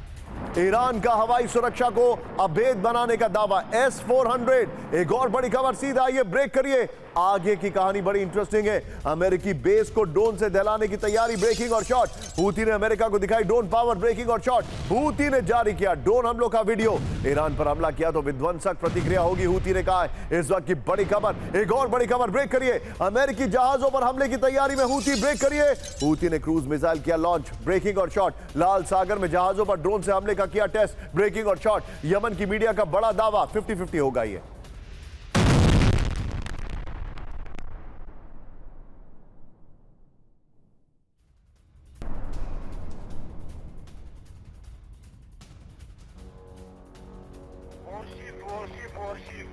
ईरान का हवाई सुरक्षा को अभेद बनाने का दावा, S-400। एक और बड़ी खबर, सीधा आइए, ब्रेक करिए। आगे की कहानी बड़ी इंटरेस्टिंग है। अमेरिकी बेस को ड्रोन से दहलाने की तैयारी। ब्रेकिंग और शॉट। हूती ने अमेरिका को दिखाई ड्रोन पावर। ब्रेकिंग और शॉट। हूती ने जारी किया ड्रोन हमलों का वीडियो। ईरान पर हमला किया तो विध्वंसक प्रतिक्रिया होगी, हूती ने कहा है। इस वक्त की बड़ी खबर, एक और बड़ी खबर, ब्रेक करिए। अमेरिकी जहाजों पर हमले की तैयारी में हूती। ब्रेक करिए। हूती ने क्रूज मिसाइल किया लॉन्च। ब्रेकिंग और शॉट। लाल सागर में जहाजों पर ड्रोन से हमले का किया टेस्ट। ब्रेकिंग और शॉट। यमन की मीडिया का बड़ा दावा, 50-50 होगा ये।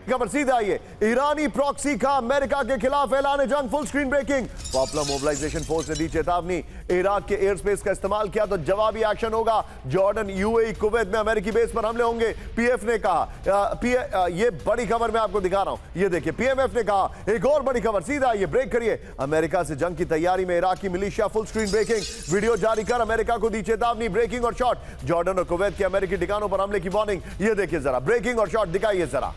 खबर सीधा आइए, ईरानी प्रॉक्सी का अमेरिका के खिलाफ ऐलान जंग, full screen breaking. Popular mobilisation force ने दी चेतावनी, इराक के एयर स्पेस का इस्तेमाल किया तो जवाबी एक्शन होगा। जॉर्डन, यूएई, कुवैत में अमेरिकी बेस पर हमले होंगे, पीएफ ने कहा। ये बड़ी खबर मैं आपको दिखा रहा हूं, ये देखिए, पीएमएफ ने कहा। एक और बड़ी खबर सीधा आइए, ब्रेक करिए। अमेरिका से जंग की तैयारी में इराक की मिलिशिया, फुल स्क्रीन ब्रेकिंग। वीडियो जारी कर अमेरिका को दी चेतावनी, ब्रेकिंग और शॉट। जॉर्डन और कुवैत के अमेरिकी ठिकानों पर हमले की वार्निंग। ये देखिए जरा, ब्रेकिंग और शॉट दिखाइए जरा।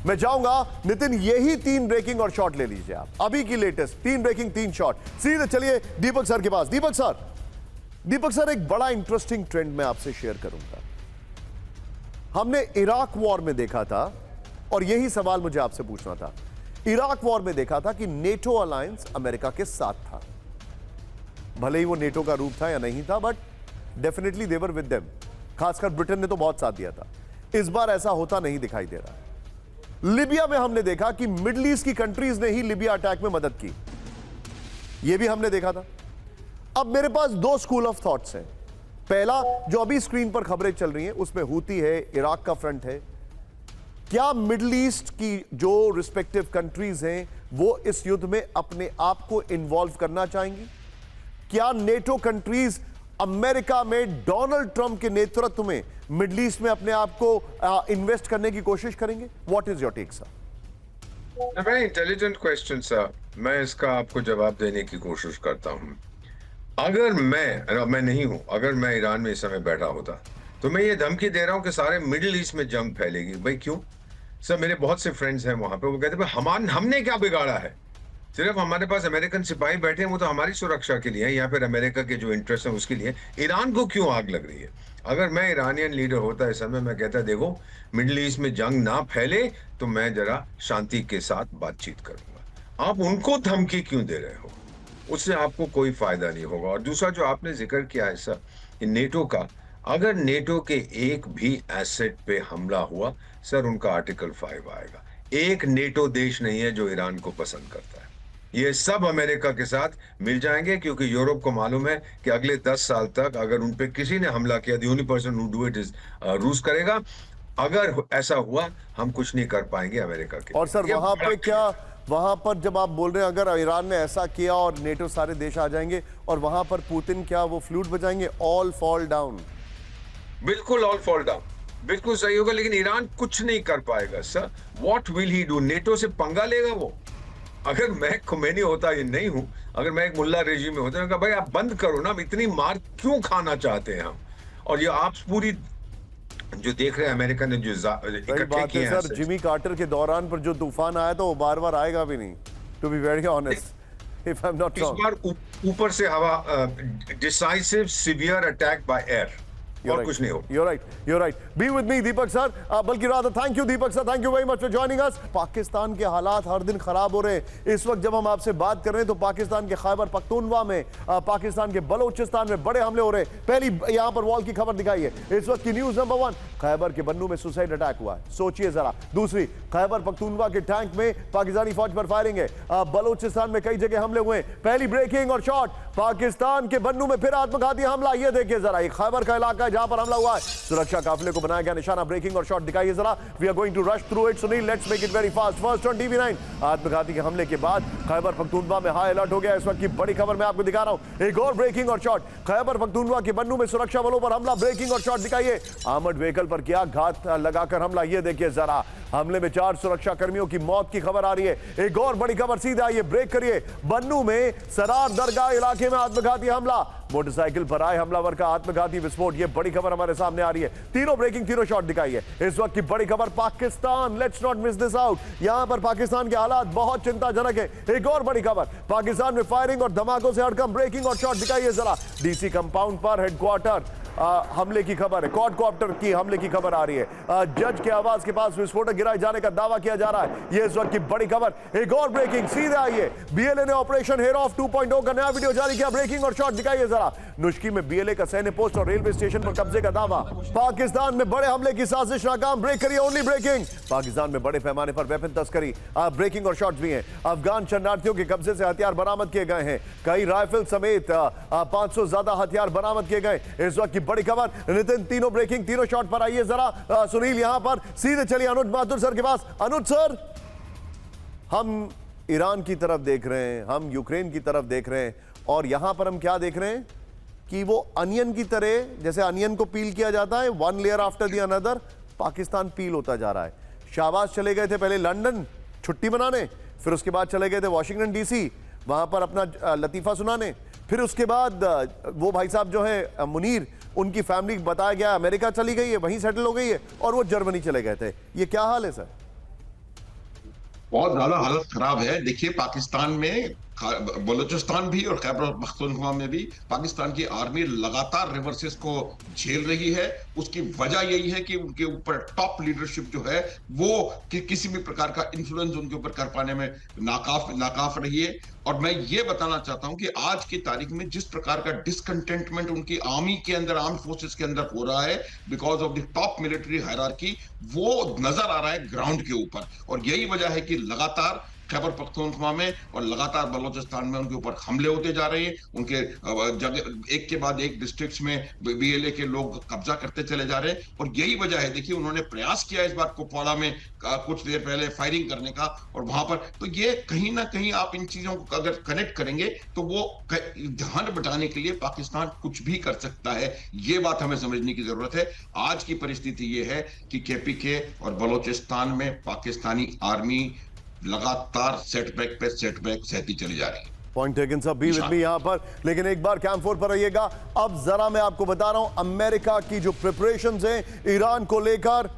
मैं चाहूंगा नितिन, यही 3 ब्रेकिंग और शॉट ले लीजिए आप, अभी की लेटेस्ट 3 ब्रेकिंग 3 शॉट। सीधे चलिए दीपक सर के पास। दीपक सर, एक बड़ा इंटरेस्टिंग ट्रेंड मैं आपसे शेयर करूंगा। हमने इराक वॉर में देखा था, और यही सवाल मुझे आपसे पूछना था। इराक वॉर में देखा था कि नेटो अलायंस अमेरिका के साथ था, भले ही वो नेटो का रूप था या नहीं था, but definitely they were with them. खासकर ब्रिटेन ने तो बहुत साथ दिया था। इस बार ऐसा होता नहीं दिखाई दे रहा। लिबिया में हमने देखा कि मिडिल ईस्ट की कंट्रीज ने ही लिबिया अटैक में मदद की, यह भी हमने देखा था। अब मेरे पास 2 स्कूल ऑफ थॉट्स हैं। पहला, जो अभी स्क्रीन पर खबरें चल रही हैं उसमें हूती है, इराक का फ्रंट है। क्या मिडिल ईस्ट की जो रिस्पेक्टिव कंट्रीज हैं वो इस युद्ध में अपने आप को इन्वॉल्व करना चाहेंगी? क्या नेटो कंट्रीज अमेरिका में डोनाल्ड ट्रंप के नेतृत्व में मिडिल ईस्ट में अपने आप को इन्वेस्ट करने की कोशिश करेंगे? What is your take sir? Very intelligent question sir, मैं इसका आपको जवाब देने की कोशिश करता हूं। अगर मैं नहीं हूं, अगर मैं ईरान में इस समय बैठा होता तो मैं ये धमकी दे रहा हूं कि सारे मिडिल ईस्ट में जंग फैलेगी। भाई क्यों सर? मेरे बहुत से फ्रेंड्स हैं वहां पे, वो कहते हैं हमने क्या बिगाड़ा है? सिर्फ हमारे पास अमेरिकन सिपाही बैठे हैं, वो तो हमारी सुरक्षा के लिए है, या फिर अमेरिका के जो इंटरेस्ट है उसके लिए। ईरान को क्यों आग लग रही है? अगर मैं ईरानियन लीडर होता इस समय, मैं कहता देखो मिडिल ईस्ट में जंग ना फैले तो मैं जरा शांति के साथ बातचीत करूंगा। आप उनको धमकी क्यों दे रहे हो? उससे आपको कोई फायदा नहीं होगा। और दूसरा जो आपने जिक्र किया है सर, नेटो का, अगर नेटो के एक भी एसेट पे हमला हुआ सर, उनका आर्टिकल 5 आएगा। एक नेटो देश नहीं है जो ईरान को पसंद करता है। ये सब अमेरिका के साथ मिल जाएंगे, क्योंकि यूरोप को मालूम है कि अगले 10 साल तक अगर उन पे किसी ने हमला किया, the only person who do it is रूस करेगा। अगर ऐसा हुआ हम कुछ नहीं कर पाएंगे अमेरिका के। और सर वहां पे क्या, वहां पर जब आप बोल रहे हैं अगर ईरान ने ऐसा किया और नेटो सारे देश आ जाएंगे, और वहां पर पुतिन क्या वो फ्लूट बजाएंगे, ऑल फॉल डाउन? बिल्कुल ऑल फॉल डाउन, बिल्कुल सही होगा, लेकिन ईरान कुछ नहीं कर पाएगा sir. What will he do? NATO से पंगा लेगा वो? अगर मैं खुमैनी होता, ये नहीं हूं, अगर मैं एक मुल्ला रेजिम में होता, तो भाई आप बंद करो ना, इतनी मार क्यों खाना चाहते हैं हम? और ये आप पूरी जो देख रहे हैं अमेरिका ने जो इकट्ठे किए हैं सर, जिमी कार्टर के दौरान पर जो तूफान आया था वो बार बार आएगा भी नहीं, to be very honest, if I am not wrong. इस बार ऊपर से हवा, decisive severe attack by air, और कुछ नहीं हो। You're right. Be with me, Deepak sir. बल्कि Radha, thank you Deepak sir, thank you very much for joining us. Pakistan के हालात हर दिन खराब हो रहे हैं। इस वक्त जब हम आपसे बात कर रहे हैं तो पाकिस्तान के खैबर पख्तूनवा में, पाकिस्तान के बलोचिस्तान में बड़े हमले हो रहे हैं। पहली यहां पर वॉल की खबर दिखाई है इस वक्त की न्यूज नंबर 1, खैबर के बन्नू में सुसाइड अटैक हुआ है, सोचिए जरा। दूसरी, खैबर पख्तूनवा के टैंक में पाकिस्तानी फौज पर फायरिंग है। बलोचिस्तान में कई जगह हमले हुए। पहली ब्रेकिंग और शॉट, पाकिस्तान के बन्नू में फिर आत्मघाती हमला। ये देखिए जरा, ये खैबर का इलाका है जहां पर हमला हुआ है। सुरक्षा काफिले को बनाया गया निशाना। ब्रेकिंग और शॉट दिखाइए जरा। We are going to rush through it, Sunil, let's make it very fast. First on TV nine, आत्मघाती के हमले के बाद खैबर पख्तूनवा में हाई अलर्ट हो गया। इस वक्त की बड़ी खबर मैं आपको दिखा रहा हूं। एक और ब्रेकिंग और शॉट, खैबर पख्तूनवा के बन्नू में सुरक्षा बलों पर हमला। ब्रेकिंग और शॉट दिखाइए। आर्मर्ड व्हीकल पर किया घात लगाकर हमला। ये देखिए जरा, हमले में 4 सुरक्षा कर्मियों की मौत की खबर आ रही है। एक और बड़ी खबर सीधा आइए, ब्रेक करिए। बन्नू में सरार दरगाह इलाके में आत्मघाती हमला। मोटरसाइकिल पर आए हमलावर का आत्मघाती विस्फोट। ये बड़ी खबर हमारे सामने आ रही है। तीनों ब्रेकिंग, तीनों शॉट दिखाइए। इस वक्त की बड़ी खबर, Pakistan, let's not miss this out. यहां पर पाकिस्तान के हालात बहुत चिंताजनक है। एक और बड़ी खबर, पाकिस्तान में फायरिंग और धमाकों से हड़कंप। ब्रेकिंग और शॉट दिखाइए जरा। डीसी कंपाउंड पर हेडक्वार्टर हमले की खबर है, क्वाडकॉप्टर की हमले की खबर आ रही है। जज के आवास के पास विस्फोटक गिराए जाने का दावा किया जा रहा है। यह इस वक्त की बड़ी खबर। एक और ब्रेकिंग, सीधे आइए। बीएलए ने ऑपरेशन हेयर ऑफ 2.0 का नया वीडियो जारी किया। ब्रेकिंग और शॉट दिखाइए जरा। नुश्की में बीएलए का सैन्य पोस्ट और रेलवे स्टेशन पर कब्जे का दावा। पाकिस्तान में बड़े हमले की साजिश नाकाम। ब्रेक करिए, ओनली ब्रेकिंग। पाकिस्तान में बड़े पैमाने पर वेपन तस्करी। ब्रेकिंग और शॉट्स भी हैं। अफगान शरणार्थियों के कब्जे से हथियार बरामद किए गए हैं। कई राइफल समेत 500 ज्यादा हथियार बरामद किए गए। इस वक्त की बड़ी खबर। नितिन, तीनों ब्रेकिंग, तीनों शॉट पर आइए जरा। सुनील यहां पर सीधे चलिए अनुज माथुर सर के पास। अनुज सर, हम ईरान की तरफ देख रहे हैं, हम यूक्रेन की तरफ देख रहे हैं, और यहां पर हम क्या देख रहे हैं कि वो अनियन की तरह, जैसे अनियन को पील किया जाता है, one layer after the another, Pakistan peel होता जा रहा है। शाहबाज चले गए थे पहले लंदन छुट्टी मनाने, फिर उसके बाद चले गए थे वॉशिंगटन डीसी, वहां पर अपना लतीफा सुनाने, फिर उसके बाद वो भाई साहब जो है मुनीर, उनकी फैमिली बताया गया अमेरिका चली गई है, वहीं सेटल हो गई है, और वो जर्मनी चले गए थे। ये क्या हाल है सर? बहुत ज्यादा हालत खराब है। देखिए, पाकिस्तान में बलूचिस्तान भी और खैबर पख्तूनख्वा में भी पाकिस्तान की आर्मी लगातार रिवर्सेस को झेल रही है। उसकी वजह यही है कि उनके ऊपर टॉप लीडरशिप जो है वो किसी भी प्रकार का इन्फ्लुएंस उनके ऊपर कर पाने में नाकाफ रही है। और मैं ये बताना चाहता हूं कि आज की तारीख में जिस प्रकार का डिसकंटेंटमेंट उनकी आर्मी के अंदर, आर्म फोर्सेस के अंदर हो रहा है because of the top military hierarchy, वो नजर आ रहा है ग्राउंड के ऊपर। और यही वजह है कि लगातार खैबर पख्तूनख्वा में और लगातार बलूचिस्तान में उनके ऊपर हमले होते जा रहे हैं। उनके जगह एक के बाद एक डिस्ट्रिक्ट्स में बीएलए के लोग कब्जा करते चले जा रहे हैं। और यही वजह है, देखिए उन्होंने प्रयास किया इस बार कुपवाड़ा में कुछ देर पहले फायरिंग करने का, और वहां पर तो ये कहीं ना कहीं आप इन चीजों को अगर कनेक्ट करेंगे तो वो ध्यान बटाने के लिए पाकिस्तान कुछ भी कर सकता है। ये बात हमें समझने की जरूरत है। आज की परिस्थिति ये है कि केपीके और बलूचिस्तान में पाकिस्तानी आर्मी लगातार सेटबैक पे सेटबैक सहती चली जा रही है। पॉइंट टेकन सब, बी विद मी यहां पर। लेकिन एक बार कैंप 4 पर रहिएगा। अब जरा मैं आपको बता रहा हूं अमेरिका की जो प्रिपरेशंस हैं ईरान को लेकर,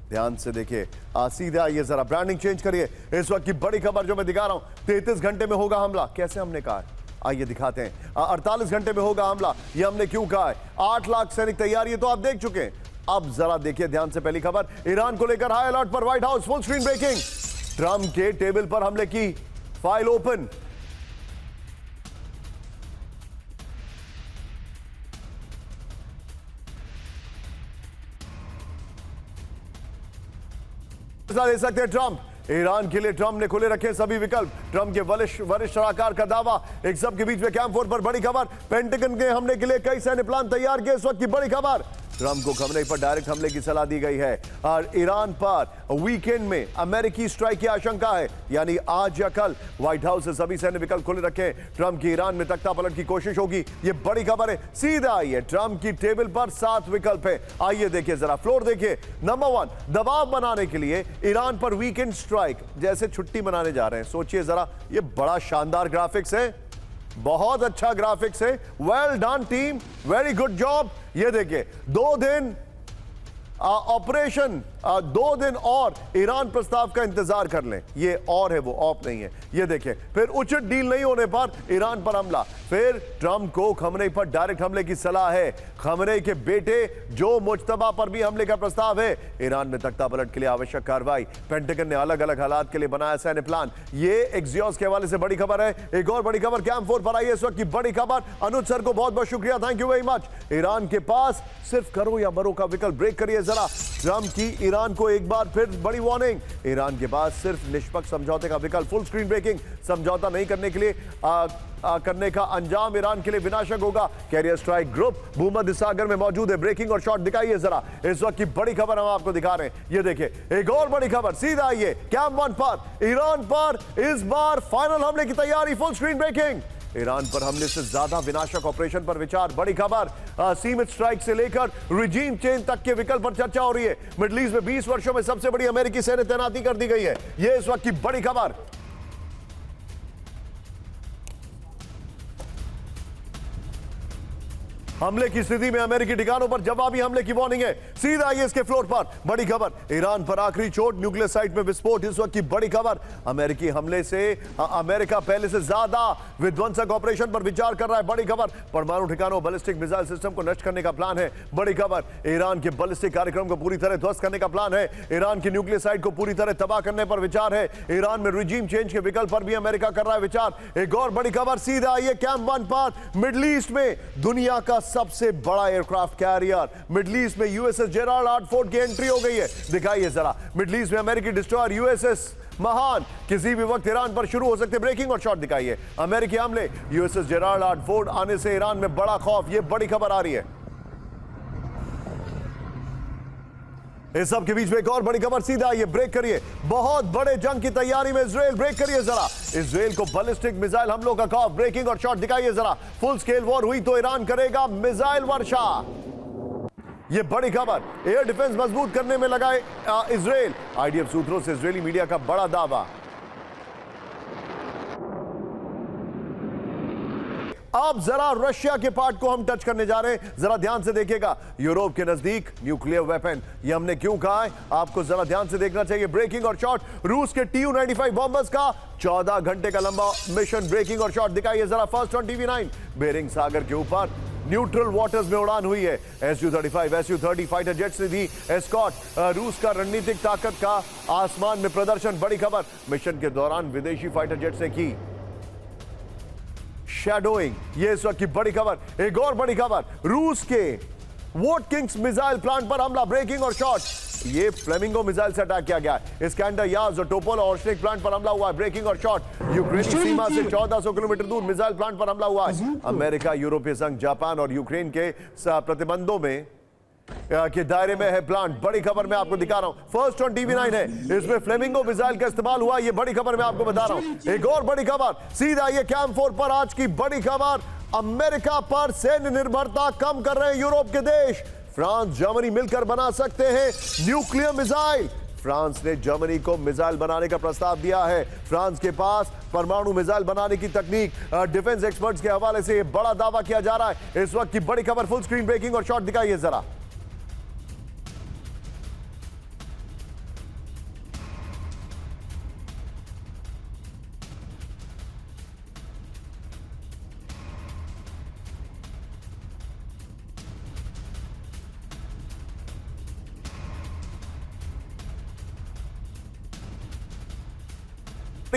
ध्यान से देखिए। सीधे आइए जरा, ब्रांडिंग चेंज करिए। इस वक्त की बड़ी खबर जो मैं दिखा रहा हूं, 33 घंटे में होगा हमला। कैसे हमने कहा है, आइए दिखाते हैं। 48 घंटे में होगा हमला, ये हमने क्यों कहा है। 8 लाख सैनिक तैयारी है तो आप देख चुके हैं। अब जरा देखिए ध्यान से पहली खबर, ईरान को लेकर हाई अलर्ट पर White House, full screen breaking. Trump के टेबल पर हमले की फाइल ओपन। ले सकते हैं ट्रंप। ईरान के लिए ट्रंप ने खुले रखे सभी विकल्प। ट्रंप के वरिष्ठ सलाहकार का दावा। एक सबके बीच में कैंप 4 पर बड़ी खबर, पेंटागन के हमले के लिए कई सैन्य प्लान तैयार किए। इस वक्त की बड़ी खबर, ट्रंप को खमेनी पर डायरेक्ट हमले की सलाह दी गई है। और ईरान पर वीकेंड में अमेरिकी स्ट्राइक की आशंका है, यानी आज या कल। व्हाइट हाउस से सभी सैन्य विकल्प खुले रखे। ट्रंप की ईरान में तख्ता पलट की कोशिश होगी, ये बड़ी खबर है। सीधा आइए, ट्रंप की टेबल पर 7 विकल्प है। आइए देखिए जरा, फ्लोर देखिए। नंबर 1, दबाव बनाने के लिए ईरान पर वीकेंड स्ट्राइक, जैसे छुट्टी मनाने जा रहे हैं। सोचिए जरा, ये बड़ा शानदार ग्राफिक्स है, बहुत अच्छा ग्राफिक्स है। Well done team, very good job. ये देखिए, 2 दिन ऑपरेशन, 2 दिन और ईरान प्रस्ताव का इंतजार कर लें। ये और है, वो ऑफ नहीं है। ये देखें, फिर उचित डील नहीं होने पर ईरान पर हमला। फिर ट्रंप को खमेनी पर डायरेक्ट हमले की सलाह है। खमेनी के बेटे जो मुज्तबा पर भी हमले का प्रस्ताव है। ईरान में तख्ता पलट के लिए आवश्यक कार्रवाई। पेंटागन ने अलग अलग हालात के लिए बनाया सैन्य प्लान। ये एक्सियोस के हवाले से बड़ी खबर है। एक और बड़ी खबर कैंप 4 पर आई है इस वक्त की बड़ी खबर। अनुज सर को बहुत बहुत शुक्रिया, thank you very much. Iran के पास सिर्फ करो या मरो का विकल्प। ब्रेक करिए जरा। ट्रंप की ईरान को एक बार फिर बड़ी वार्निंग। ईरान के पास सिर्फ निष्पक्ष समझौते का विकल्प। फुल स्क्रीन ब्रेकिंग, समझौता नहीं करने के लिए करने का अंजाम ईरान के लिए विनाशक होगा। कैरियर स्ट्राइक ग्रुप भूमध्य सागर में मौजूद है। ब्रेकिंग और शॉट दिखाइए जरा। इस वक्त की बड़ी खबर हम आपको दिखा रहे हैं। ये देखिए, एक और बड़ी खबर। सीधा आइए, कैंप 1 पर ईरान पर इस बार फाइनल हमले की तैयारी। Full screen breaking. ईरान पर हमले से ज्यादा विनाशक ऑपरेशन पर विचार। बड़ी खबर, सीमित स्ट्राइक से लेकर रिजीम चेंज तक के विकल्प पर चर्चा हो रही है। मिडिल ईस्ट में 20 वर्षों में सबसे बड़ी अमेरिकी सैन्य तैनाती कर दी गई है। यह इस वक्त की बड़ी खबर। हमले की स्थिति में अमेरिकी ठिकानों पर जवाबी हमले की वार्निंग है। सीधा आइए इसके फ्लोर पर बड़ी खबर, ईरान पर आखिरी चोट, न्यूक्लियर साइट में विस्फोट। इस वक्त की बड़ी खबर, अमेरिकी हमले से अमेरिका पहले से ज्यादा विध्वंसक ऑपरेशन पर विचार कर रहा है। बड़ी खबर, परमाणु ठिकानों बैलिस्टिक मिसाइल सिस्टम को नष्ट करने का प्लान है। बड़ी खबर, ईरान के बैलिस्टिक कार्यक्रम को पूरी तरह ध्वस्त करने का प्लान है। ईरान की न्यूक्लियर साइट को पूरी तरह तबाह करने पर विचार है। ईरान में रिजीम चेंज के विकल्प पर भी अमेरिका कर रहा है विचार। एक और बड़ी खबर, सीधा आइए कैंप 1 पर, मिडिल ईस्ट में दुनिया का सबसे बड़ा एयरक्राफ्ट कैरियर, मिडिल ईस्ट में यूएसएस जेराल्ड आर फोर्ड की एंट्री हो गई है। दिखाइए जरा, मिडिल ईस्ट में अमेरिकी डिस्ट्रॉयर यूएसएस महान किसी भी वक्त ईरान पर शुरू हो सकते। ब्रेकिंग और शॉट दिखाइए। अमेरिकी हमले, यूएसएस जेराल्ड आर फोर्ड आने से ईरान में बड़ा खौफ। यह बड़ी खबर आ रही है। इस सब के बीच में एक और बड़ी खबर, सीधा ये ब्रेक करिए। बहुत बड़े जंग की तैयारी में इजराइल, ब्रेक करिए जरा। इजराइल को बैलिस्टिक मिसाइल हमलों का खौफ, ब्रेकिंग और शॉट दिखाइए जरा। फुल स्केल वॉर हुई तो ईरान करेगा मिसाइल वर्षा। ये बड़ी खबर, एयर डिफेंस मजबूत करने में लगाए इजराइल। आईडीएफ सूत्रों से इजरायली मीडिया का बड़ा दावा। अब जरा रशिया के पार्ट को हम टच करने जा रहे हैं, जरा ध्यान से देखिएगा। यूरोप के नजदीक न्यूक्लियर वेपन, ये हमने क्यों कहा है आपको जरा ध्यान से देखना चाहिए। ब्रेकिंग और शॉट, रूस के TU-95 बॉम्बर्स का 14 घंटे का लंबा मिशन। ब्रेकिंग और शॉट दिखाइए जरा। फर्स्ट ऑन TV9, बेरिंग सागर के ऊपर न्यूट्रल वाटर्स में उड़ान हुई है। Su-35 Su-30 फाइटर जेट्स ने दी एस्कॉट। रूस का रणनीतिक ताकत का आसमान में प्रदर्शन, बड़ी खबर। मिशन के दौरान विदेशी फाइटर जेट्स ने की शैडोइंग, ये इस वक्त की बड़ी खबर। एक और बड़ी खबर, रूस के वोट किंग्स मिसाइल प्लांट पर हमला। ब्रेकिंग और शॉट, ये फ्लेमिंगो मिसाइल से अटैक किया गया है। इस्कैंडर याज और टोपोल ऑर्शनिक प्लांट पर हमला हुआ है। ब्रेकिंग और शॉट, यूक्रेनी सीमा से 1400 किलोमीटर दूर मिसाइल प्लांट पर हमला हुआ है। अमेरिका, यूरोपीय संघ, जापान और यूक्रेन के प्रतिबंधों में के दायरे में है प्लांट। बड़ी खबर मैं आपको दिखा रहा हूं, फर्स्ट ऑन TV9 है। इसमें फ्लेमिंगो मिसाइल का इस्तेमाल हुआ, ये बड़ी खबर मैं आपको बता रहा हूं। एक और बड़ी खबर, सीधा ये कैंप 4 पर आज की बड़ी खबर। अमेरिका पर सैन्य निर्भरता कम कर रहे हैं यूरोप के देश। फ्रांस, जर्मनी मिलकर बना सकते हैं न्यूक्लियर मिसाइल। फ्रांस ने जर्मनी को मिसाइल बनाने का प्रस्ताव दिया है। फ्रांस के पास परमाणु मिसाइल बनाने की तकनीक, डिफेंस एक्सपर्ट्स के हवाले से यह बड़ा दावा किया जा रहा है। इस वक्त की बड़ी खबर, फुल स्क्रीन ब्रेकिंग और शॉट दिखाइए जरा।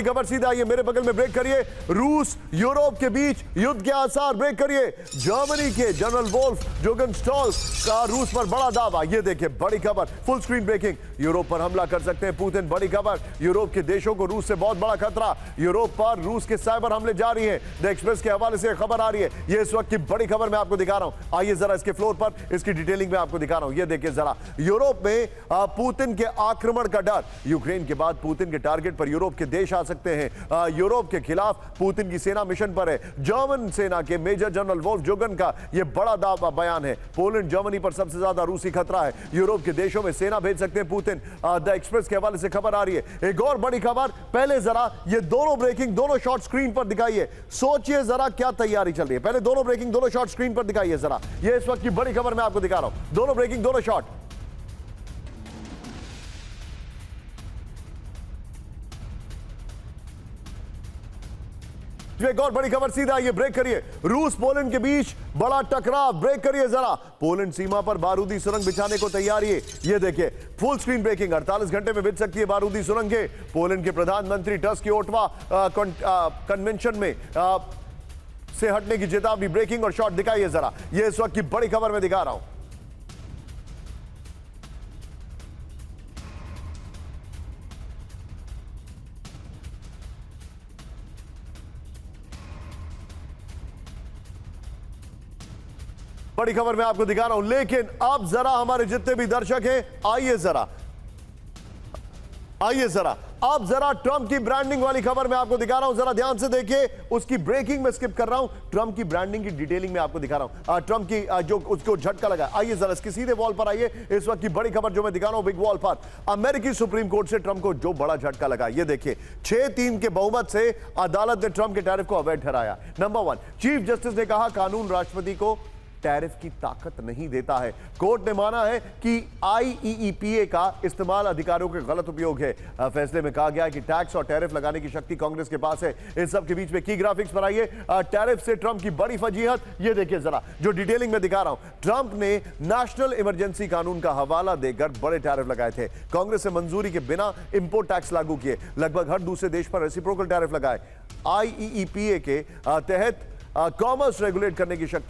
खबर सीधा ये मेरे बगल में, ब्रेक करिए। रूस यूरोप के बीच युद्ध के आसार, ब्रेक करिए। जर्मनी के जनरल वोल्फ जोगनस्टॉल का रूस पर बड़ा दावा, ये देखिए बड़ी खबर, फुल स्क्रीन ब्रेकिंग। यूरोप पर हमला कर सकते हैं पुतिन, बड़ी खबर। यूरोप के देशों को रूस से बहुत बड़ा खतरा, यूरोप पर रूस के साइबर हमले जारी हैं। द एक्सप्रेस के हवाले से खबर आ रही है, ये इस वक्त की बड़ी खबर मैं आपको दिखा रहा हूं। आइए जरा इसके फ्लोर पर इसकी डिटेलिंग में आपको दिखा रहा हूं, ये देखिए जरा। यूरोप में पुतिन के आक्रमण का डर, यूक्रेन के बाद पुतिन के टारगेट पर यूरोप के देश आ सकते हैं। यूरोप के खिलाफ पुतिन की सेना मिशन पर है। जर्मन सेना के मेजर जनरल वोल्फ जोगन का यह बड़ा दावा बयान है। पोलैंड, जर्मनी पर सबसे ज्यादा रूसी खतरा है। यूरोप के देशों में सेना भेज सकते हैं पुतिन। द एक्सप्रेस के हवाले से खबर आ रही है। एक और बड़ी खबर, पहले जरा ये दोनों ब्रेकिंग, दोनों शॉट स्क्रीन पर दिखाइए। सोचिए जरा क्या तैयारी चल रही है। पहले दोनों ब्रेकिंग, दोनों शॉट स्क्रीन पर दिखाइए जरा। ये इस वक्त की बड़ी खबर मैं आपको दिखा रहा हूं, दोनों ब्रेकिंग, दोनों शॉट। एक और बड़ी खबर, सीधा ये ब्रेक करिए। रूस पोलैंड के बीच बड़ा टकराव, ब्रेक करिए जरा। पोलैंड सीमा पर बारूदी सुरंग बिछाने को तैयार है, ये देखिए फुल स्क्रीन ब्रेकिंग। 48 घंटे में बिछ सकती है बारूदी सुरंगें। पोलैंड के प्रधानमंत्री टस्क की ओटवा कन्वेंशन में से हटने की चेतावनी। ब्रेकिंग और शॉट दिखाइए जरा, ये इस वक्त की बड़ी खबर मैं दिखा रहा हूं। बड़ी खबर मैं आपको दिखा रहा हूं, लेकिन अब जरा हमारे जितने भी दर्शक हैं, आइए जरा अब जरा ट्रंप की ब्रांडिंग वाली खबर मैं आपको दिखा रहा हूं, जरा ध्यान से देखिए। उसकी ब्रेकिंग में स्किप कर रहा हूं, ट्रंप की ब्रांडिंग की डिटेलिंग में आपको दिखा रहा हूं। ट्रंप की जो उसको झटका लगा, आइए जरा इसके सीधे वॉल पर आइए। इस वक्त की बड़ी खबर जो मैं दिखा रहा हूं बिग वॉल पर, अमेरिकी सुप्रीम कोर्ट से ट्रंप को जो बड़ा झटका लगा, ये देखिए। 6-3 के बहुमत से अदालत ने ट्रंप के टैरिफ को अवैध ठहराया। नंबर 1, चीफ जस्टिस ने कहा कानून राष्ट्रपति को टैरिफ की ताकत नहीं देता है। कोर्ट ने माना है कि IEEPA का इस्तेमाल अधिकारियों के गलत उपयोग है। फैसले में कहा गया है कि टैक्स और टैरिफ लगाने की शक्ति कांग्रेस के पास है। इस सब के बीच में की ग्राफिक्स पर आइए। टैरिफ से ट्रंप की बड़ी फजीहत, ये देखिए जरा, जो डिटेलिंग में दिखा रहा हूं। ट्रंप ने नेशनल इमरजेंसी कानून का हवाला देकर बड़े टैरिफ लगाए थे। कांग्रेस से मंजूरी के बिना इंपोर्ट टैक्स लागू किए, लगभग हर दूसरे देश पर रेसिप्रोकल टैरिफ लगाए। IEEPA के तहत कॉमर्स रेगुलेट करने की शक्ति